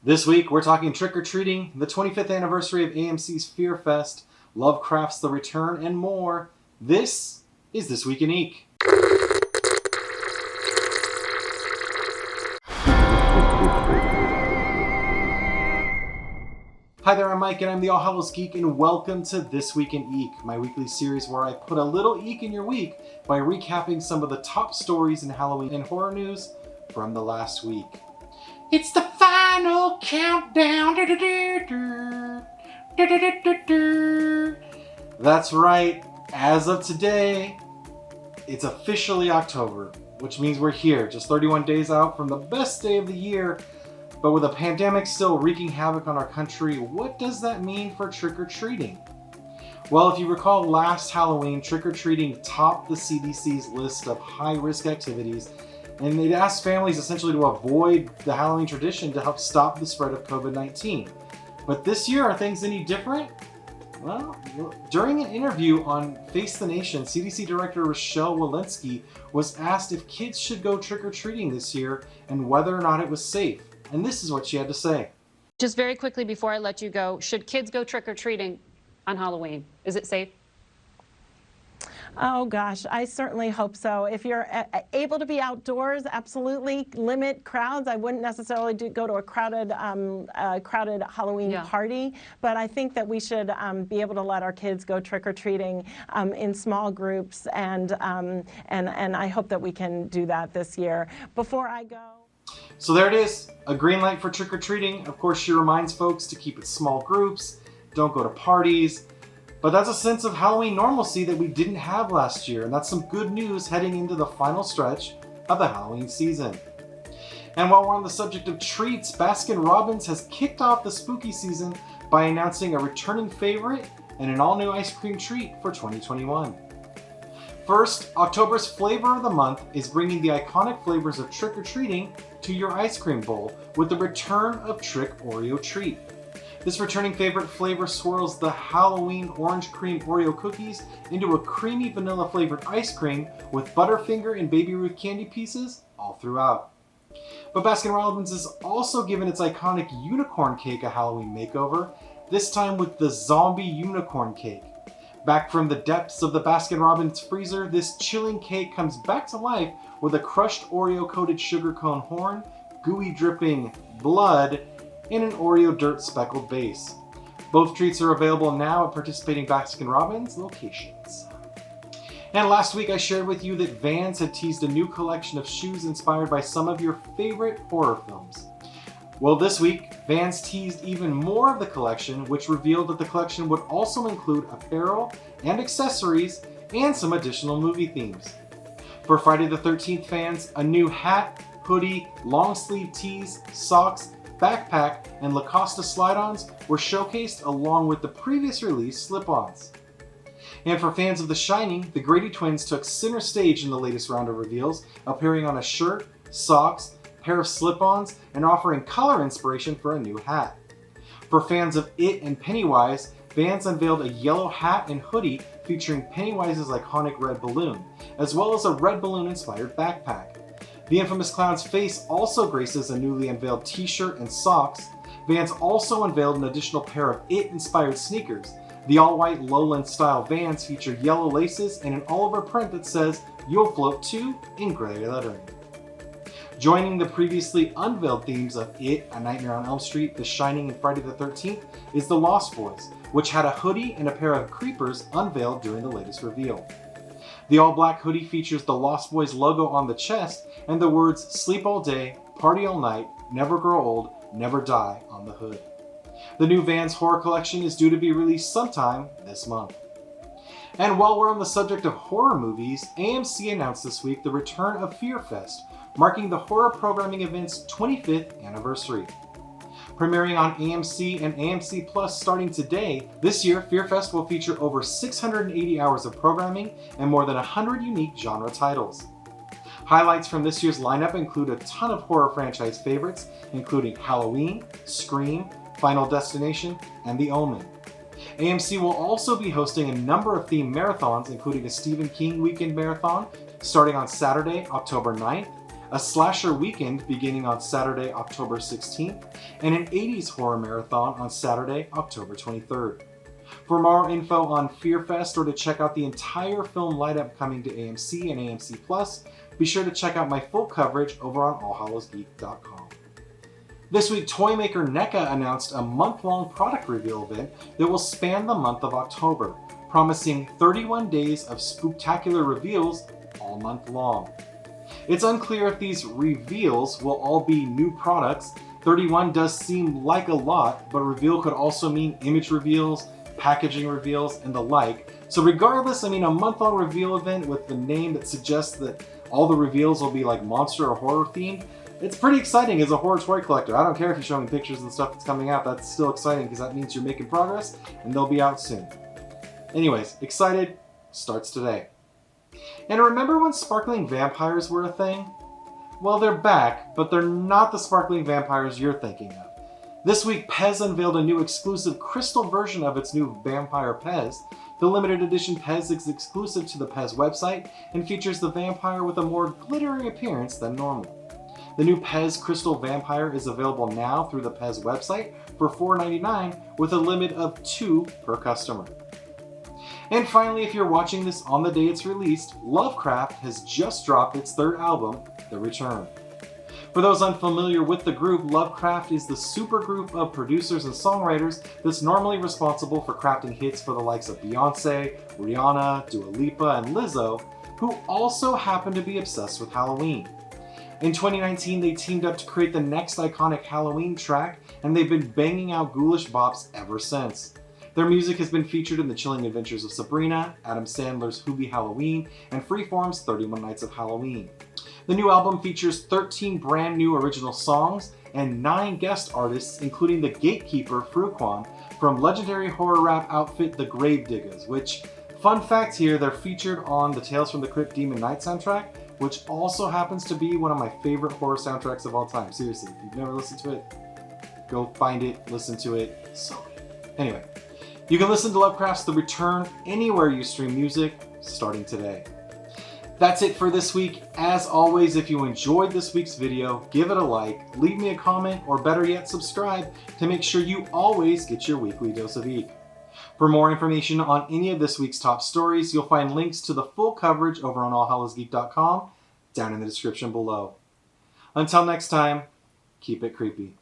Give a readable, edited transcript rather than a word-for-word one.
This week, we're talking trick-or-treating, the 25th anniversary of AMC's FearFest, Lovecraft's The Return, and more. This is This Week in Eek. Hi there, I'm Mike, and I'm the All Hallows Geek, and welcome to This Week in Eek, my weekly series where I put a little eek in your week by recapping some of the top stories in Halloween and horror news from the last week. It's the final countdown. That's right. As of today, it's officially October, which means we're here, just 31 days out from the best day of the year. But with a pandemic still wreaking havoc on our country, what does that mean for trick-or-treating? Well, if you recall last Halloween, trick-or-treating topped the CDC's list of high-risk activities, and they'd asked families essentially to avoid the Halloween tradition to help stop the spread of COVID-19. But this year, are things any different? Well, during an interview on Face the Nation, CDC Director Rochelle Walensky was asked if kids should go trick-or-treating this year and whether or not it was safe. And this is what she had to say. Just very quickly before I let you go, should kids go trick-or-treating on Halloween? Is it safe? Oh gosh, I certainly hope so. If you're able to be outdoors, absolutely limit crowds. I wouldn't necessarily go to a crowded Halloween party, but I think that we should be able to let our kids go trick-or-treating in small groups, and I hope that we can do that this year. Before I go. So there it is, a green light for trick-or-treating. Of course, she reminds folks to keep it small groups, don't go to parties. But that's a sense of Halloween normalcy that we didn't have last year, and that's some good news heading into the final stretch of the Halloween season. And while we're on the subject of treats, Baskin-Robbins has kicked off the spooky season by announcing a returning favorite and an all-new ice cream treat for 2021. First, October's flavor of the month is bringing the iconic flavors of trick-or-treating to your ice cream bowl with the return of Trick Oreo Treat. This returning favorite flavor swirls the Halloween orange cream Oreo cookies into a creamy vanilla flavored ice cream with Butterfinger and Baby Ruth candy pieces all throughout. But Baskin-Robbins has also given its iconic unicorn cake a Halloween makeover, this time with the zombie unicorn cake. Back from the depths of the Baskin-Robbins freezer, this chilling cake comes back to life with a crushed Oreo-coated sugar cone horn, gooey dripping blood, and an Oreo dirt speckled base. Both treats are available now at participating Baskin-Robbins locations. And last week I shared with you that Vans had teased a new collection of shoes inspired by some of your favorite horror films. Well, this week, Vans teased even more of the collection, which revealed that the collection would also include apparel and accessories and some additional movie themes. For Friday the 13th fans, a new hat, hoodie, long sleeve tees, socks, backpack, and Lacoste slide-ons were showcased along with the previous release slip-ons. And for fans of The Shining, the Grady twins took center stage in the latest round of reveals, appearing on a shirt, socks, pair of slip-ons, and offering color inspiration for a new hat. For fans of It and Pennywise, Vans unveiled a yellow hat and hoodie featuring Pennywise's iconic red balloon, as well as a red balloon-inspired backpack. The infamous clown's face also graces a newly unveiled t-shirt and socks. Vans also unveiled an additional pair of It-inspired sneakers. The all-white lowland-style Vans feature yellow laces and an all-over print that says, "You'll float too," in gray lettering. Joining the previously unveiled themes of It, A Nightmare on Elm Street, The Shining, and Friday the 13th is The Lost Boys, which had a hoodie and a pair of creepers unveiled during the latest reveal. The all-black hoodie features the Lost Boys logo on the chest and the words "Sleep all day, party all night, never grow old, never die" on the hood. The new Vans horror collection is due to be released sometime this month. And while we're on the subject of horror movies, AMC announced this week the return of FearFest, marking the horror programming event's 25th anniversary. Premiering on AMC and AMC Plus starting today, this year FearFest will feature over 680 hours of programming and more than 100 unique genre titles. Highlights from this year's lineup include a ton of horror franchise favorites, including Halloween, Scream, Final Destination, and The Omen. AMC will also be hosting a number of themed marathons, including a Stephen King weekend marathon starting on Saturday, October 9th, a slasher weekend beginning on Saturday, October 16th, and an 80s horror marathon on Saturday, October 23rd. For more info on FearFest or to check out the entire film lineup coming to AMC and AMC Plus, be sure to check out my full coverage over on allhallowsgeek.com. This week, toy maker NECA announced a month-long product reveal event that will span the month of October, promising 31 days of spooktacular reveals all month long. It's unclear if these reveals will all be new products. 31 does seem like a lot, but reveal could also mean image reveals, packaging reveals, and the like. So regardless, a month-long reveal event with the name that suggests that all the reveals will be like monster or horror themed, it's pretty exciting as a horror toy collector. I don't care if you show me pictures and stuff that's coming out, that's still exciting because that means you're making progress and they'll be out soon. Anyways, excited starts today. And remember when sparkling vampires were a thing? Well, they're back, but they're not the sparkling vampires you're thinking of. This week, PEZ unveiled a new exclusive crystal version of its new vampire PEZ. The limited edition PEZ is exclusive to the PEZ website and features the vampire with a more glittery appearance than normal. The new PEZ Crystal Vampire is available now through the PEZ website for $4.99 with a limit of 2 per customer. And finally, if you're watching this on the day it's released, Lovecraft has just dropped its third album, The Return. For those unfamiliar with the group, Lovecraft is the supergroup of producers and songwriters that's normally responsible for crafting hits for the likes of Beyonce, Rihanna, Dua Lipa, and Lizzo, who also happen to be obsessed with Halloween. In 2019, they teamed up to create the next iconic Halloween track, and they've been banging out ghoulish bops ever since. Their music has been featured in The Chilling Adventures of Sabrina, Adam Sandler's Hoobie Halloween, and Freeform's 31 Nights of Halloween. The new album features 13 brand new original songs and 9 guest artists, including the gatekeeper Fruquan from legendary horror rap outfit The Gravediggers, which, fun fact here, they're featured on the Tales from the Crypt Demon Knight soundtrack, which also happens to be one of my favorite horror soundtracks of all time. Seriously, if you've never listened to it, go find it, listen to it, so good. Anyway, you can listen to Lovecraft's The Return anywhere you stream music, starting today. That's it for this week. As always, if you enjoyed this week's video, give it a like, leave me a comment, or better yet, subscribe to make sure you always get your weekly dose of Eek. For more information on any of this week's top stories, you'll find links to the full coverage over on allhallowsgeek.com down in the description below. Until next time, keep it creepy.